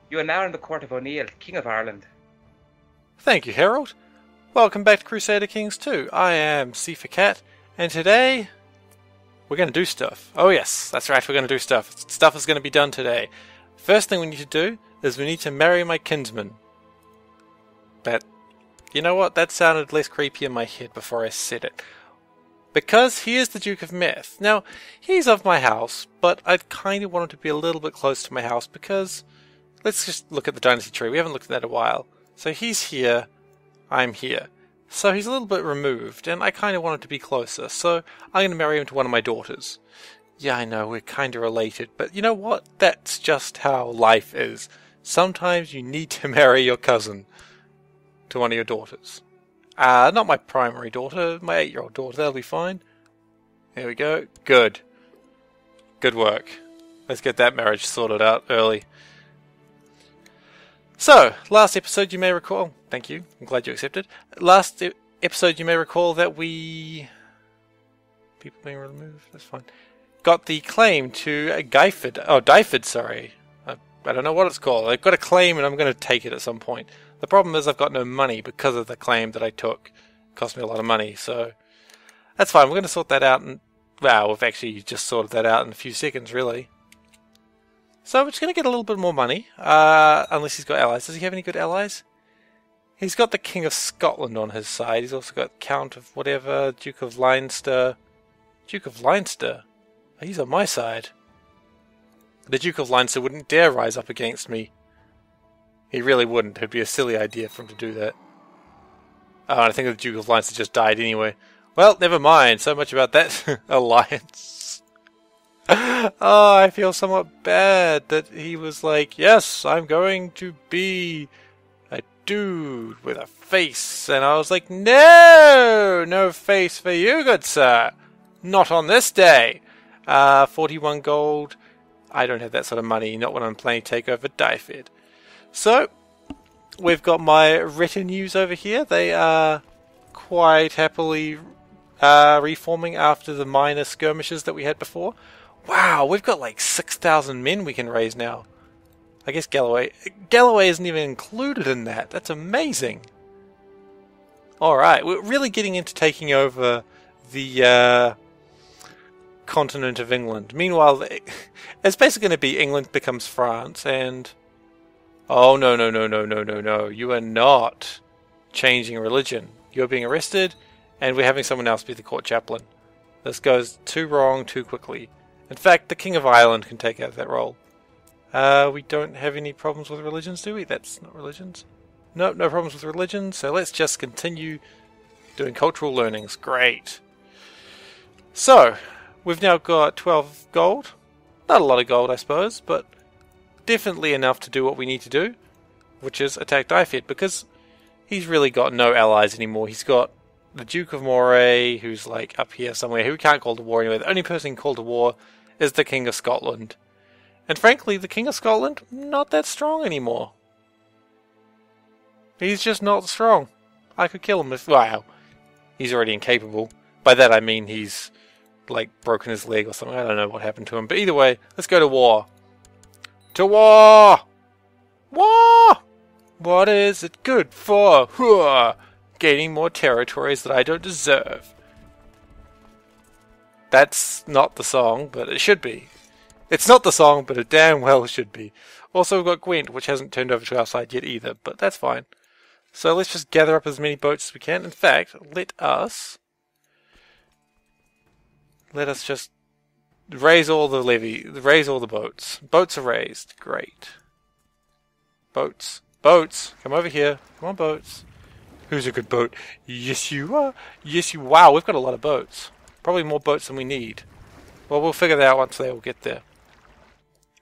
You are now in the court of O'Neill, King of Ireland. Thank you, Harold. Welcome back to Crusader Kings 2. I am SeiferKatt, and today we're going to do stuff. Oh yes, that's right, we're going to do stuff. Stuff is going to be done today. First thing we need to do is we need to marry my kinsman. But, you know what, that sounded less creepy in my head before I said it. Because he is the Duke of Meth. Now, he's of my house, but I kind of want him to be a little bit close to my house because, let's just look at the dynasty tree. We haven't looked at that in a while. So he's here, I'm here. So he's a little bit removed, and I kind of want him to be closer. So I'm going to marry him to one of my daughters. Yeah, I know, we're kind of related, but you know what? That's just how life is. Sometimes you need to marry your cousin to one of your daughters. Not my primary daughter, my 8-year-old daughter, that'll be fine. There we go. Good. Good work. Let's get that marriage sorted out early. So, last episode you may recall... Thank you, I'm glad you accepted. Last episode you may recall that we... People being removed, that's fine. Got the claim to Dyfed. Oh, Dyfed, sorry. I don't know what it's called. I've got a claim and I'm going to take it at some point. The problem is I've got no money because of the claim that I took. It cost me a lot of money, so... That's fine, we're going to sort that out and... Well, we've actually just sorted that out in a few seconds, really. So we're just going to get a little bit more money. Unless he's got allies. Does he have any good allies? He's got the King of Scotland on his side. He's also got Count of whatever, Duke of Leinster. Duke of Leinster? He's on my side. The Duke of Leinster wouldn't dare rise up against me. He really wouldn't. It would be a silly idea for him to do that. Oh, and I think the Duke of Leinster just died anyway. Well, never mind. So much about that alliance. Oh, I feel somewhat bad that he was like, yes, I'm going to be a dude with a face. And I was like, no, no face for you, good sir. Not on this day. 41 gold. I don't have that sort of money, not when I'm playing Takeover Dyfed. So, we've got my retinues over here. They are quite happily reforming after the minor skirmishes that we had before. Wow, we've got like 6,000 men we can raise now. I guess Galloway isn't even included in that. That's amazing. Alright, we're really getting into taking over the continent of England. Meanwhile, it's basically going to be England becomes France and... Oh, no, no, no, no, no, no, no. You are not changing religion. You're being arrested, and we're having someone else be the court chaplain. This goes too wrong too quickly. In fact, the King of Ireland can take out that role. We don't have any problems with religions, do we? That's not religions. Nope, no problems with religion, so let's just continue doing cultural learnings. Great. So, we've now got 12 gold. Not a lot of gold, I suppose, but... definitely enough to do what we need to do, which is attack Dyfed, because he's really got no allies anymore. He's got the Duke of Moray, who's like up here somewhere, who can't call to war anyway. The only person who can call to war is the King of Scotland. And frankly, the King of Scotland, not that strong anymore. He's just not strong. I could kill him if... Wow. He's already incapable. By that I mean he's, like, broken his leg or something. I don't know what happened to him. But either way, let's go to war. To war! War! What is it good for? Hooah! Gaining more territories that I don't deserve. That's not the song, but it should be. It's not the song, but it damn well should be. Also, we've got Gwent, which hasn't turned over to our side yet either, but that's fine. So let's just gather up as many boats as we can. In fact, let us just raise all the raise all the boats. Boats are raised. Great. Boats. Boats! Come over here. Come on, boats. Who's a good boat? Yes, you are. Yes, you... Wow, we've got a lot of boats. Probably more boats than we need. Well, we'll figure that out once they all get there.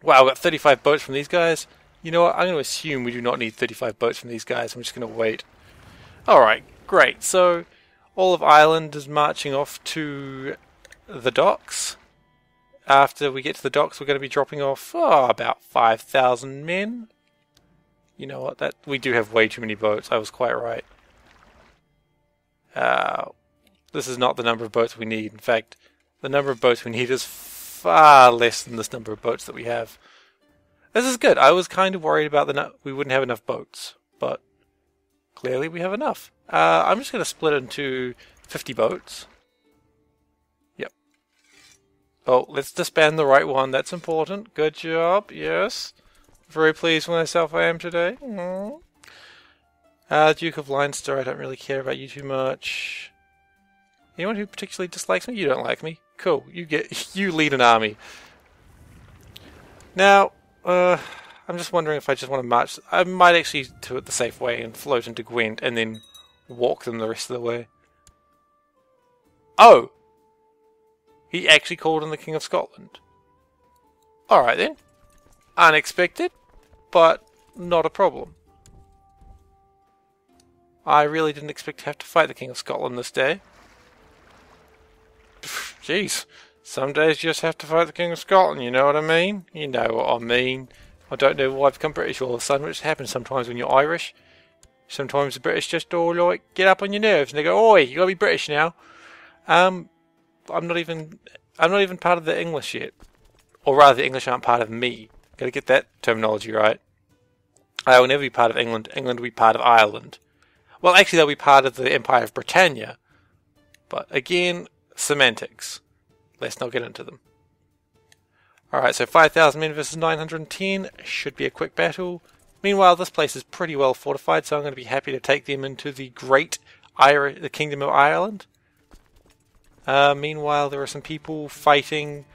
Wow, we've got 35 boats from these guys. You know what? I'm going to assume we do not need 35 boats from these guys. I'm just going to wait. Alright, great. So, all of Ireland is marching off to the docks. After we get to the docks, we're going to be dropping off about 5,000 men. You know what? We do have way too many boats. I was quite right. This is not the number of boats we need. In fact, the number of boats we need is far less than this number of boats that we have. This is good. I was kind of worried about we wouldn't have enough boats, but clearly we have enough. I'm just going to split it into 50 boats. Yep. Oh, let's disband the right one. That's important. Good job. Yes. Very pleased with myself I am today. Duke of Leinster, I don't really care about you too much. Anyone who particularly dislikes me? You don't like me. Cool. You lead an army. Now, I'm just wondering if I just want to march. I might actually do it the safe way and float into Gwent and then walk them the rest of the way. Oh! He actually called in the King of Scotland. Alright then. Unexpected, but not a problem. I really didn't expect to have to fight the King of Scotland this day. Jeez. Some days you just have to fight the King of Scotland, you know what I mean? You know what I mean. I don't know why I've become British all of a sudden, which happens sometimes when you're Irish. Sometimes the British just all like get up on your nerves and they go, "Oi, you gotta be British now." I'm not even part of the English yet. Or rather, the English aren't part of me. Gotta get that terminology right. I will never be part of England. England will be part of Ireland. Well, actually, they'll be part of the Empire of Britannia. But again, semantics. Let's not get into them. Alright, so 5,000 men versus 910 should be a quick battle. Meanwhile, this place is pretty well fortified, so I'm going to be happy to take them into the the Kingdom of Ireland. Meanwhile, there are some people fighting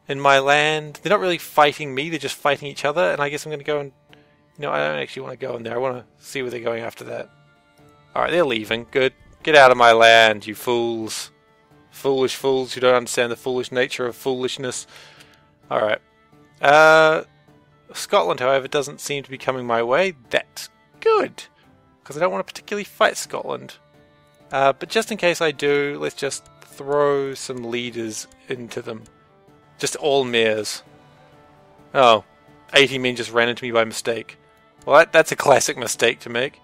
in my land. They're not really fighting me, they're just fighting each other, and I guess I'm going to go and... No, I don't actually want to go in there. I want to see where they're going after that. Alright, they're leaving. Good. Get out of my land, you fools. Foolish fools who don't understand the foolish nature of foolishness. Alright. Scotland, however, doesn't seem to be coming my way. That's good. Because I don't want to particularly fight Scotland. But just in case I do, let's just throw some leaders into them. Just all mayors. Oh. 80 men just ran into me by mistake. Well, that's a classic mistake to make.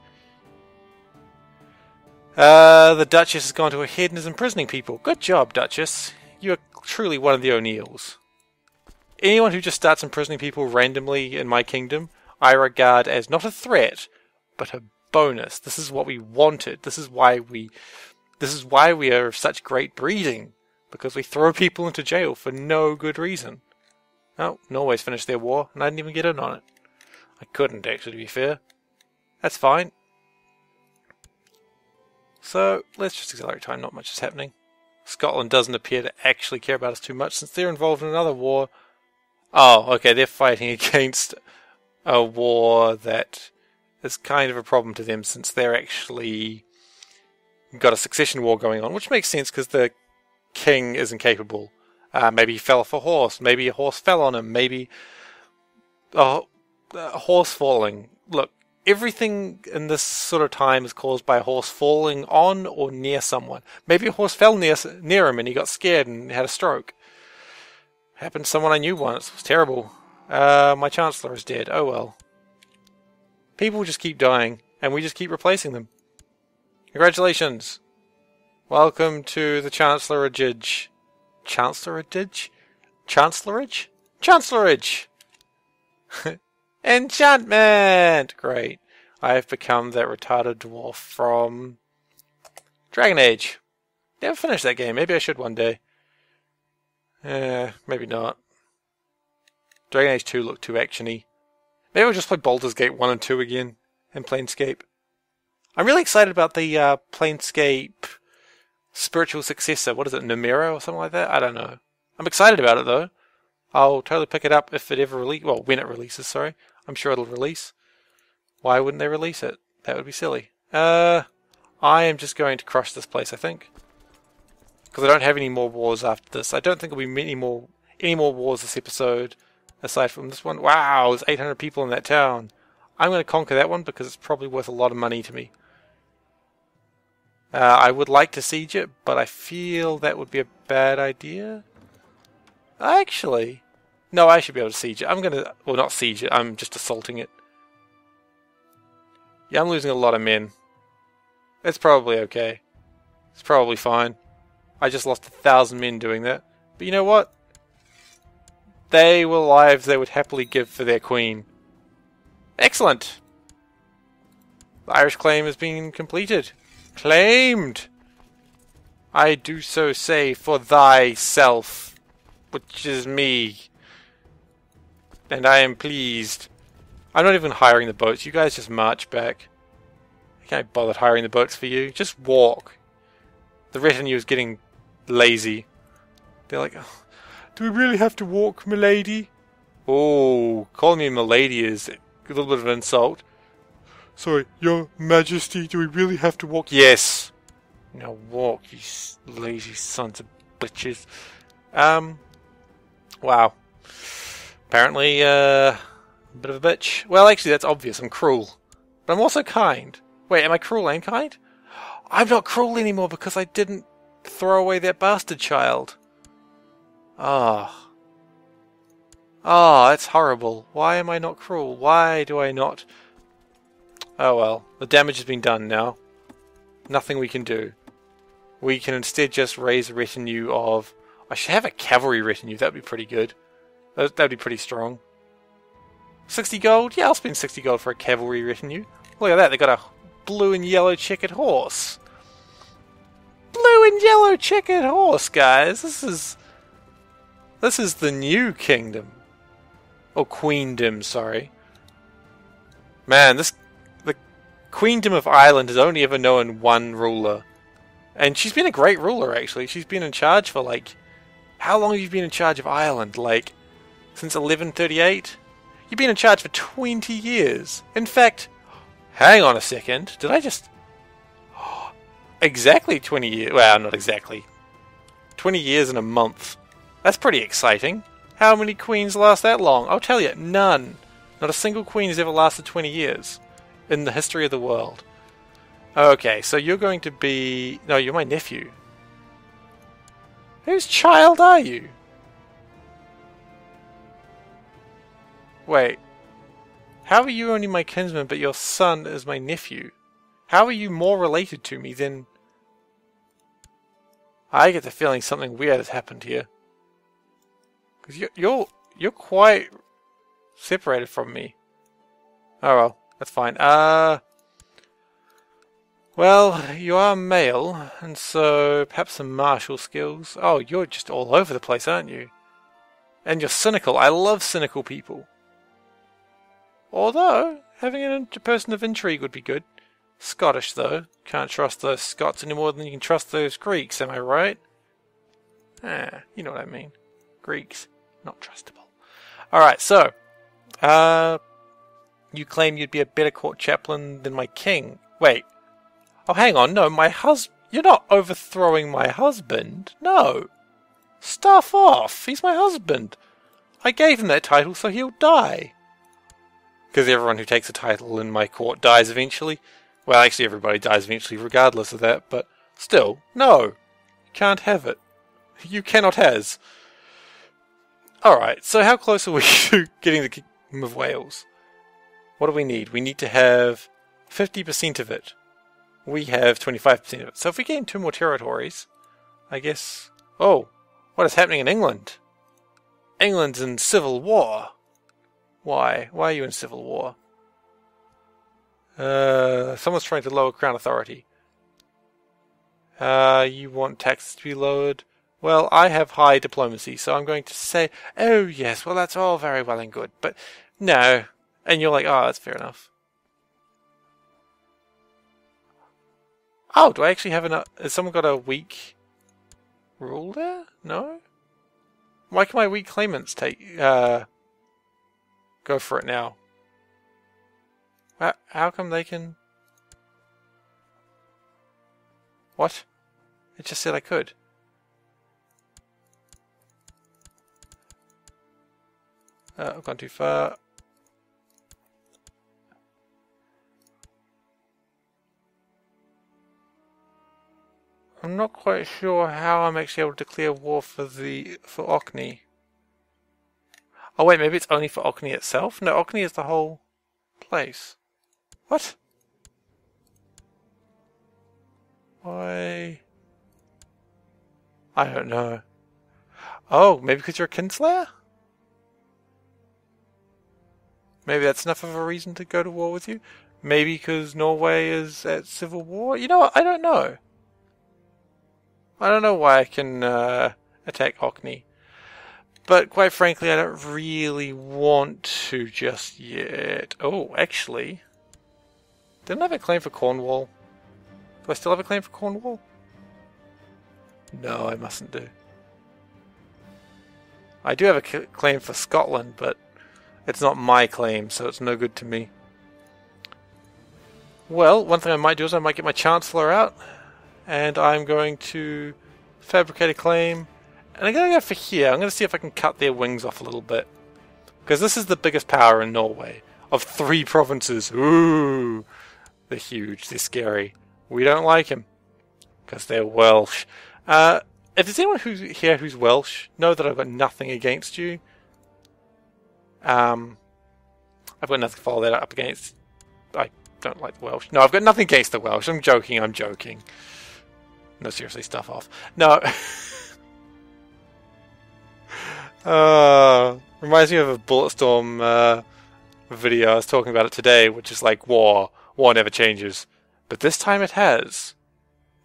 The Duchess has gone to her head and is imprisoning people. Good job, Duchess. You are truly one of the O'Neills. Anyone who just starts imprisoning people randomly in my kingdom, I regard as not a threat, but a bonus. This is what we wanted. This is why we are of such great breeding. Because we throw people into jail for no good reason. Oh, Norway's finished their war, and I didn't even get in on it. I couldn't, actually, to be fair. That's fine. So, let's just accelerate time, not much is happening. Scotland doesn't appear to actually care about us too much since they're involved in another war. Oh, okay, they're fighting against a war that is kind of a problem to them since they're actually got a succession war going on, which makes sense because the king is incapable. Maybe he fell off a horse, maybe a horse fell on him, maybe a horse falling. Look, everything in this sort of time is caused by a horse falling on or near someone. Maybe a horse fell near him and he got scared and had a stroke. Happened to someone I knew once. It was terrible. My Chancellor is dead. Oh well. People just keep dying and we just keep replacing them. Congratulations. Welcome to the Chancellorage. Chancellorage? Chancellorage? Chancellorage! Enchantment! Great. I have become that retarded dwarf from Dragon Age. Never finished that game. Maybe I should one day. Maybe not. Dragon Age 2 looked too actiony. Maybe I'll just play Baldur's Gate 1 and 2 again and Planescape. I'm really excited about the Planescape spiritual successor. What is it, Numero or something like that? I don't know. I'm excited about it though. I'll totally pick it up if it ever releases. Well, when it releases, sorry. I'm sure it'll release. Why wouldn't they release it? That would be silly. I am just going to crush this place, I think. Because I don't have any more wars after this. I don't think there'll be any more wars this episode, aside from this one. Wow, there's 800 people in that town. I'm going to conquer that one because it's probably worth a lot of money to me. I would like to siege it, but I feel that would be a bad idea. Actually, no, I should be able to siege it. I'm going to, well, not siege it, I'm just assaulting it. Yeah, I'm losing a lot of men. It's probably okay. It's probably fine. I just lost 1,000 men doing that. But you know what? They were lives they would happily give for their queen. Excellent! The Irish claim has been completed. Claimed! I do so say for thyself, which is me. And I am pleased. I'm not even hiring the boats. You guys just march back. I can't bother hiring the boats for you. Just walk. The retinue is getting lazy. They're like, oh, do we really have to walk, milady? Oh, calling me milady is a little bit of an insult. Sorry, your majesty, do we really have to walk? Yes. Now walk, you lazy sons of bitches. Wow. Apparently, a bit of a bitch. Well, actually, that's obvious. I'm cruel. But I'm also kind. Wait, am I cruel and kind? I'm not cruel anymore because I didn't throw away that bastard child. Ah. Ah, that's horrible. Why am I not cruel? Why do I not... Oh well, the damage has been done now. Nothing we can do. We can instead just raise a retinue of... I should have a cavalry retinue, that'd be pretty good. That'd be pretty strong. 60 gold? Yeah, I'll spend 60 gold for a cavalry retinue. Look at that, they got a blue and yellow checkered horse. Blue and yellow checkered horse, guys. This is the new kingdom. Or queendom, sorry. Man, the Queendom of Ireland has only ever known one ruler. And she's been a great ruler, actually. She's been in charge for, like... How long have you been in charge of Ireland? Like, since 1138? You've been in charge for 20 years. In fact, hang on a second. Did I just... Exactly 20 years. Well, not exactly. 20 years and a month. That's pretty exciting. How many queens last that long? I'll tell you, none. Not a single queen has ever lasted 20 years. In the history of the world. Okay, so you're going to be... No, you're my nephew. Whose child are you? Wait. How are you only my kinsman, but your son is my nephew? How are you more related to me than... I get the feeling something weird has happened here. Because you're quite separated from me. Oh well. That's fine. Well, you are male, and so perhaps some martial skills. Oh, you're just all over the place, aren't you? And you're cynical. I love cynical people. Although, having a person of intrigue would be good. Scottish, though. Can't trust those Scots any more than you can trust those Greeks, am I right? You know what I mean. Greeks, not trustable. Alright, so, you claim you'd be a better court chaplain than my king. Wait. Oh, hang on. No, my husband... You're not overthrowing my husband. No. Stuff off. He's my husband. I gave him that title so he'll die. Because everyone who takes a title in my court dies eventually. Well, actually everybody dies eventually regardless of that, but still, no. You can't have it. You cannot has. Alright, so how close are we to getting the Kingdom of Wales? What do we need? We need to have 50% of it. We have 25% of it. So if we gain 2 more territories, I guess... Oh, what is happening in England? England's in civil war. Why? Why are you in civil war? Someone's trying to lower Crown authority. You want taxes to be lowered? Well, I have high diplomacy, so I'm going to say, oh yes, well that's all very well and good, but no. And you're like, oh, that's fair enough. Oh, do I actually have enough? Has someone got a weak rule there? No? Why can my weak claimants go for it now? How come they can... What? It just said I could. I've gone too far. I'm not quite sure how I'm actually able to declare war for Orkney. Oh wait, maybe it's only for Orkney itself? No, Orkney is the whole place. What? Why? I don't know. Oh, maybe because you're a kinslayer? Maybe that's enough of a reason to go to war with you. Maybe because Norway is at civil war. You know what? I don't know. I don't know why I can attack Orkney. But quite frankly, I don't really want to just yet. Oh, actually. Didn't I have a claim for Cornwall? Do I still have a claim for Cornwall? No, I mustn't do. I do have a claim for Scotland, but it's not my claim, so it's no good to me. Well, one thing I might do is I might get my Chancellor out, and I'm going to fabricate a claim. And I'm going to go for here. I'm going to see if I can cut their wings off a little bit. Because this is the biggest power in Norway. Of 3 provinces. Ooh! They're huge. They're scary. We don't like them. Because they're Welsh. If there's anyone here who's Welsh, know that I've got nothing against you. I've got nothing to follow that up against. I don't like the Welsh. No, I've got nothing against the Welsh. I'm joking. No, seriously, stuff off. No. Reminds me of a Bulletstorm video. I was talking about it today, which is like war. War never changes. But this time it has.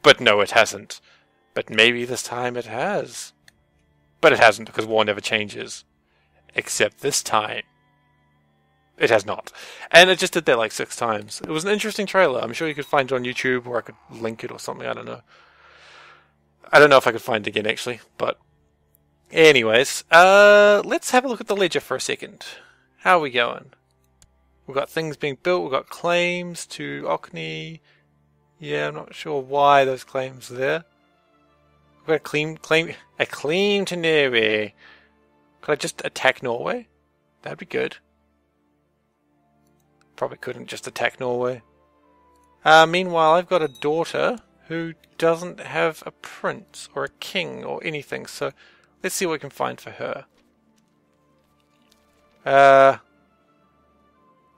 But no, it hasn't. But maybe this time it has. But it hasn't, because war never changes. Except this time. It has not. And it just did that like 6 times. It was an interesting trailer. I'm sure you could find it on YouTube, or I could link it or something. I don't know. I don't know if I could find it again, actually. But anyways, let's have a look at the ledger for a second. How are we going? We've got things being built. We've got claims to Orkney. Yeah, I'm not sure why those claims are there. We've got a claim to Norway. Could I just attack Norway? That'd be good. Probably couldn't just attack Norway. Meanwhile, I've got a daughter who doesn't have a prince or a king or anything, so let's see what we can find for her.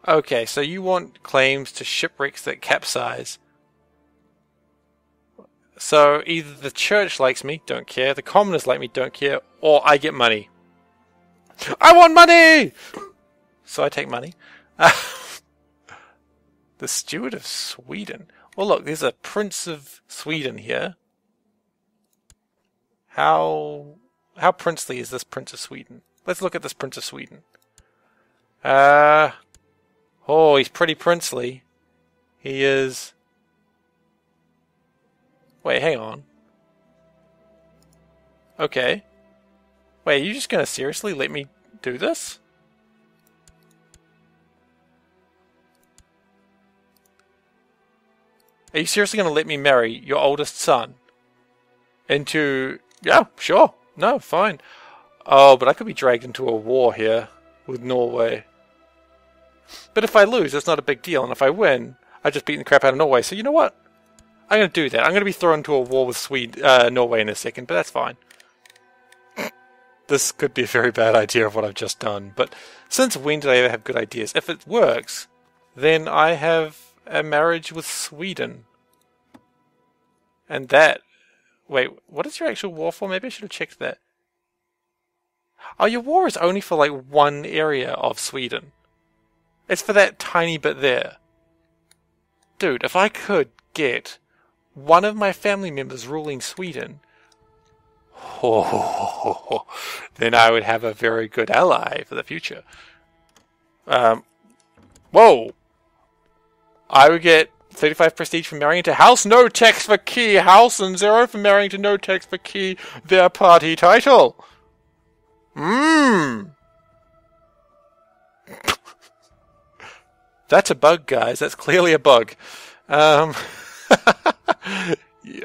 Okay, so you want claims to shipwrecks that capsize. So either the church likes me, don't care, the commoners like me, don't care, or I get money. I want money! So I take money. The Steward of Sweden. Well, look, there's a Prince of Sweden here. How princely is this Prince of Sweden? Let's look at this Prince of Sweden. Oh, he's pretty princely. He is... Wait, hang on. Okay. Wait, are you just gonna seriously let me do this? Are you seriously gonna let me marry your oldest son? Into... Yeah, sure. No, fine. Oh, but I could be dragged into a war here with Norway. But if I lose, it's not a big deal. And if I win, I just beat the crap out of Norway. So you know what? I'm going to do that. I'm going to be thrown into a war with Norway in a second, but that's fine. This could be a very bad idea of what I've just done. But since when did I ever have good ideas? If it works, then I have a marriage with Sweden. And that... Wait, what is your actual war for? Maybe I should have checked that. Oh, your war is only for like one area of Sweden. It's for that tiny bit there. Dude, if I could get one of my family members ruling Sweden, then I would have a very good ally for the future. Whoa! I would get 35 prestige for marrying to House No Tax for Key House and 0 for marrying to No Tax for Key their party title. That's a bug, guys. That's clearly a bug. Yeah,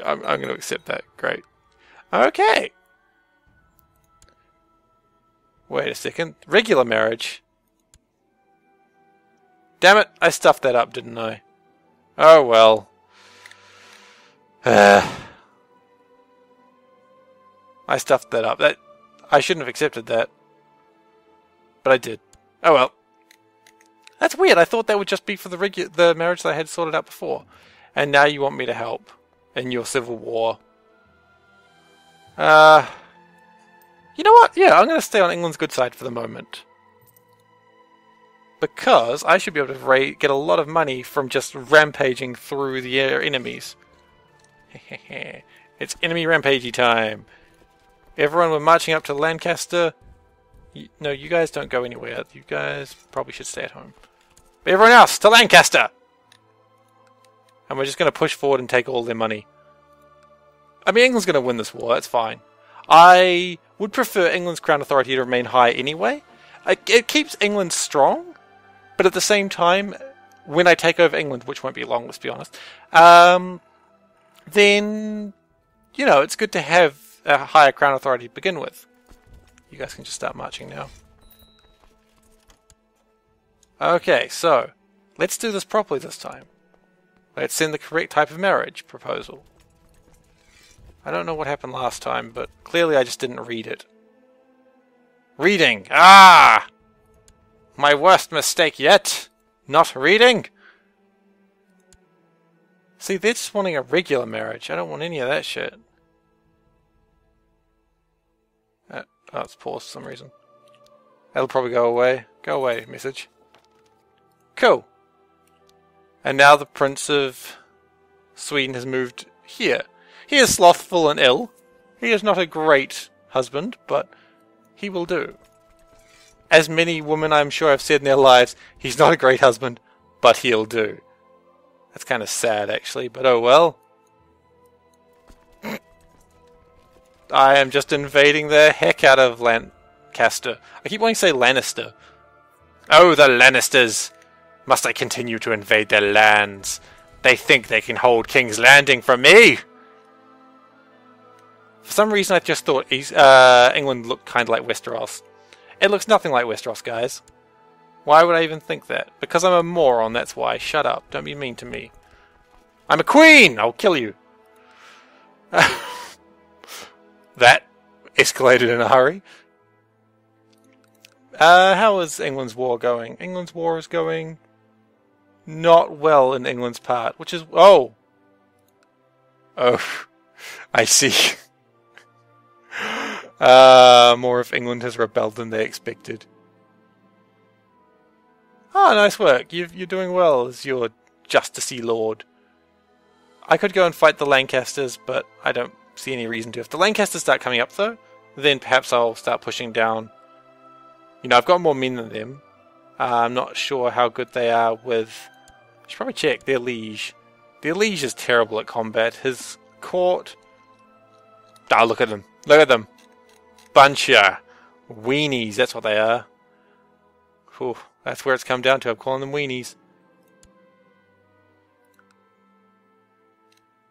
I'm going to accept that. Great. Okay. Wait a second. Regular marriage. Damn it. I stuffed that up, didn't I? Oh, well. I stuffed that up. I shouldn't have accepted that. But I did. Oh, well. That's weird. I thought that would just be for the marriage that I had sorted out before. And now you want me to help in your civil war. You know what? Yeah, I'm going to stay on England's good side for the moment. because I should be able to get a lot of money from just rampaging through the enemies. It's enemy rampagey time. Everyone, we're marching up to Lancaster. No, you guys don't go anywhere. You guys probably should stay at home. But everyone else, to Lancaster! And we're just going to push forward and take all their money. I mean, England's going to win this war, that's fine. I would prefer England's crown authority to remain high anyway. It keeps England strong, but at the same time, when I take over England, which won't be long, let's be honest, then, you know, it's good to have a higher crown authority to begin with. You guys can just start marching now. Okay, so, let's do this properly this time. Let's send the correct type of marriage proposal. I don't know what happened last time, but clearly I just didn't read it. Reading! Ah! My worst mistake yet! Not reading! See, they're just wanting a regular marriage. I don't want any of that shit. Oh, it's paused for some reason. That'll probably go away. Go away, message. Cool. And now the Prince of Sweden has moved here. He is slothful and ill. He is not a great husband, but he will do. As many women I'm sure have said in their lives, he's not a great husband, but he'll do. That's kind of sad, actually, but oh well. I am just invading the heck out of Lancaster. I keep wanting to say Lannister. Oh, the Lannisters! Must I continue to invade their lands? They think they can hold King's Landing from me! For some reason I just thought England looked kind of like Westeros. It looks nothing like Westeros, guys. Why would I even think that? Because I'm a moron, that's why. Shut up. Don't be mean to me. I'm a queen! I'll kill you. That escalated in a hurry. How is England's war going? England's war is going not well in England's part, which is... Oh! Oh, I see. More of England has rebelled than they expected. Ah, nice work. You're doing well as your justicey lord. I could go and fight the Lancasters, but I don't see any reason to. If the Lancasters start coming up, though, then perhaps I'll start pushing down. You know, I've got more men than them. I'm not sure how good they are with... I should probably check their liege. Their liege is terrible at combat. His court... Ah, look at them. Look at them. Bunch of weenies, that's what they are. Whew, that's where it's come down to. I'm calling them weenies.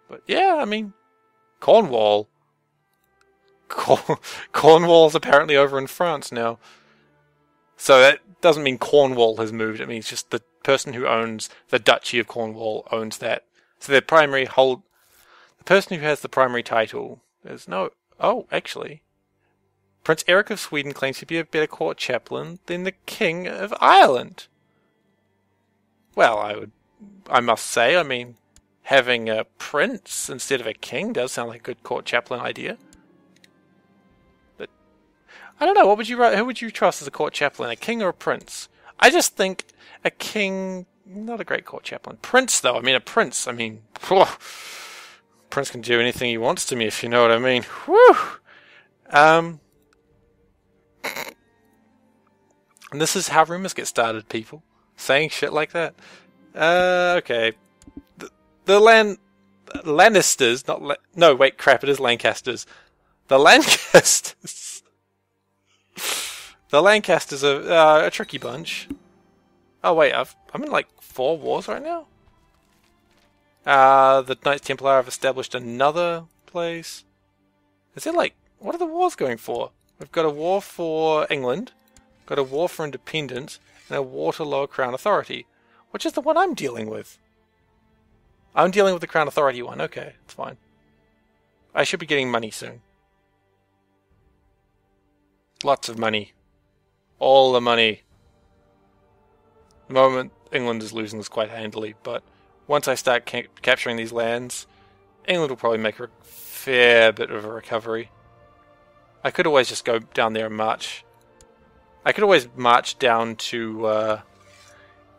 But yeah, I mean... Cornwall. Cornwall's apparently over in France now. So that doesn't mean Cornwall has moved. It means just the person who owns the Duchy of Cornwall owns that. So their primary hold... The person who has the primary title... There's no... Oh, actually... Prince Eric of Sweden claims to be a better court chaplain than the King of Ireland. Well, I must say, I mean... Having a prince instead of a king does sound like a good court chaplain idea. But I don't know. Who would you trust as a court chaplain, a king or a prince? I just think a king, not a great court chaplain. Prince, though. I mean, a prince. I mean, prince can do anything he wants to me, if you know what I mean. Whew. And this is how rumors get started, people. Saying shit like that. Okay. The Lannisters, no, wait, crap, it is Lancasters. The Lancasters. The Lancasters are a tricky bunch. Oh, wait, I'm in like 4 wars right now? The Knights Templar have established another place. Is there like, what are the wars going for? We've got a war for England, got a war for independence, and a war to lower Crown Authority. Which is the one I'm dealing with? I'm dealing with the Crown Authority one. Okay, it's fine. I should be getting money soon. Lots of money. All the money. At the moment, England is losing this quite handily, but once I start capturing these lands, England will probably make a fair bit of a recovery. I could always just go down there and march. I could always march down to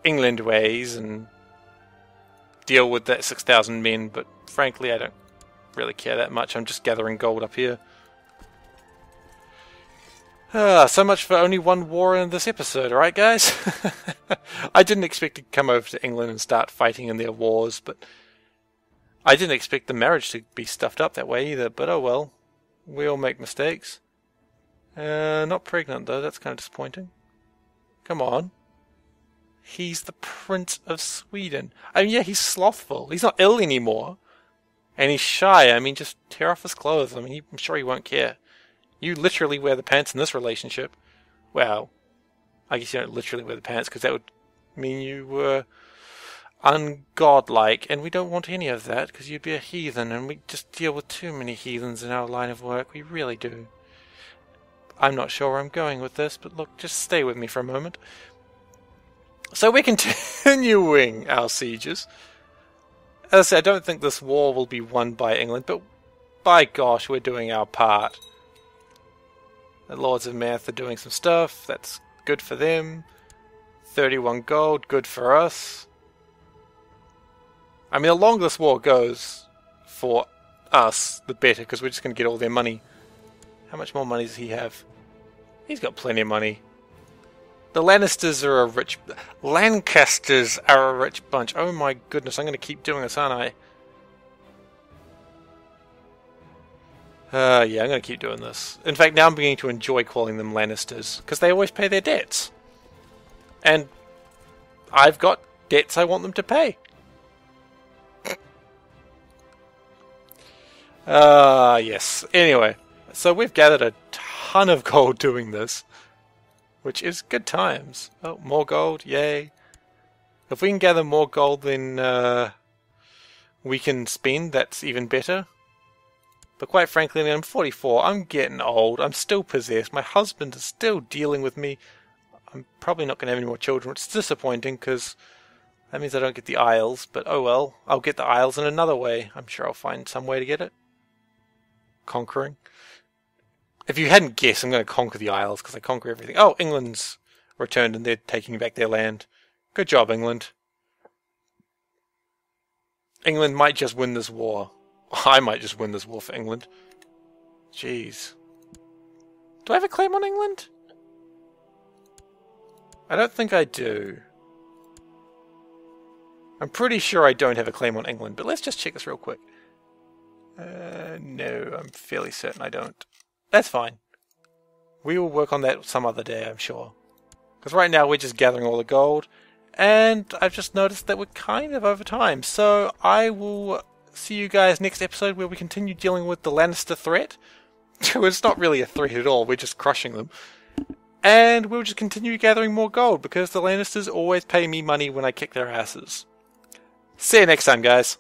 England ways and deal with that 6,000 men, but frankly I don't really care that much. I'm just gathering gold up here. So much for only one war in this episode, alright guys? I didn't expect to come over to England and start fighting in their wars, but I didn't expect the marriage to be stuffed up that way either, but oh well. We all make mistakes. Not pregnant though, that's kind of disappointing. Come on. He's the Prince of Sweden. I mean, yeah, he's slothful. He's not ill anymore. And he's shy. I mean, just tear off his clothes. I mean, I'm sure he won't care. You literally wear the pants in this relationship. Well, I guess you don't literally wear the pants, because that would mean you were ungodlike, and we don't want any of that, because you'd be a heathen, and we just deal with too many heathens in our line of work. We really do. I'm not sure where I'm going with this, but look, just stay with me for a moment. So we're continuing our sieges. As I said, I don't think this war will be won by England, but by gosh, we're doing our part. The Lords of Math are doing some stuff. That's good for them. 31 gold, good for us. I mean, the longer this war goes for us, the better, because we're just going to get all their money. How much more money does he have? He's got plenty of money. The Lannisters are a rich... Lancasters are a rich bunch. Oh my goodness, I'm going to keep doing this, aren't I? Yeah, I'm going to keep doing this. In fact, now I'm beginning to enjoy calling them Lannisters, because they always pay their debts. And I've got debts I want them to pay. Yes. Anyway, so we've gathered a ton of gold doing this, which is good times. Oh, more gold, yay. If we can gather more gold than we can spend, that's even better. But quite frankly, I mean, I'm 44, I'm getting old, I'm still possessed, my husband is still dealing with me. I'm probably not going to have any more children, which is disappointing, because that means I don't get the Isles, but oh well, I'll get the Isles in another way. I'm sure I'll find some way to get it. Conquering. If you hadn't guessed, I'm going to conquer the Isles, because I conquer everything. Oh, England's returned and they're taking back their land. Good job, England. England might just win this war. I might just win this war for England. Jeez. Do I have a claim on England? I don't think I do. I'm pretty sure I don't have a claim on England, but let's just check this real quick. No, I'm fairly certain I don't. That's fine. We will work on that some other day, I'm sure. Because right now we're just gathering all the gold, and I've just noticed that we're kind of over time. So I will see you guys next episode, where we continue dealing with the Lannister threat. It's not really a threat at all, we're just crushing them. And we'll just continue gathering more gold, because the Lannisters always pay me money when I kick their asses. See you next time, guys.